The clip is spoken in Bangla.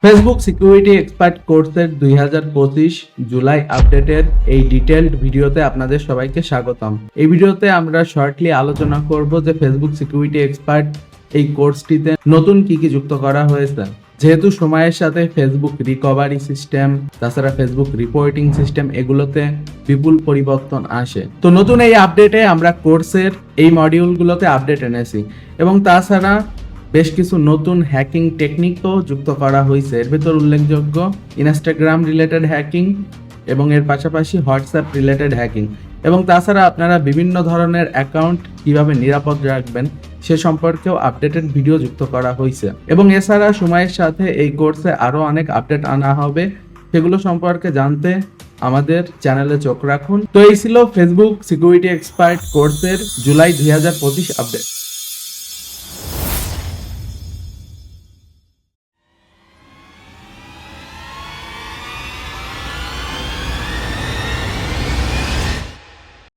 ফেসবুক সিকিউরিটি এক্সপার্ট কোর্সের 2025 জুলাই আপডেটের এই ডিটেইলড ভিডিওতে আপনাদের সবাইকে স্বাগতম। এই ভিডিওতে আমরা শর্টলি আলোচনা করব যে ফেসবুক সিকিউরিটি এক্সপার্ট এই কোর্সটিতে নতুন কি যুক্ত করা হয়েছে। যেহেতু সময়ের সাথে ফেসবুক রিকভারি সিস্টেম, তাছাড়া ফেসবুক রিপোর্টিং সিস্টেম এগুলোতে বিপুল পরিবর্তন আসে। তো নতুন এই আপডেটে আমরা কোর্সের এই মডিউলগুলোতে আপডেট এনেছি এবং তাছাড়া বেশ কিছু নতুন হ্যাকিং টেকনিকও যুক্ত করা হয়েছে। এর ভেতর উল্লেখযোগ্য ইনস্টাগ্রাম রিলেটেড হ্যাকিং এবং এর পাশাপাশি হোয়াটসঅ্যাপ রিলেটেড হ্যাকিং এবং তাছাড়া আপনারা বিভিন্ন ধরনের অ্যাকাউন্ট কিভাবে নিরাপদ রাখবেন সে সম্পর্কেও আপডেটেড ভিডিও যুক্ত করা হয়েছে। এবং এছাড়া সময়ের সাথে এই কোর্সে আরও অনেক আপডেট আনা হবে, সেগুলো সম্পর্কে জানতে আমাদের চ্যানেলে চোখ রাখুন। তো এই ছিল ফেসবুক সিকিউরিটি এক্সপার্ট কোর্সের জুলাই 2025 আপডেট।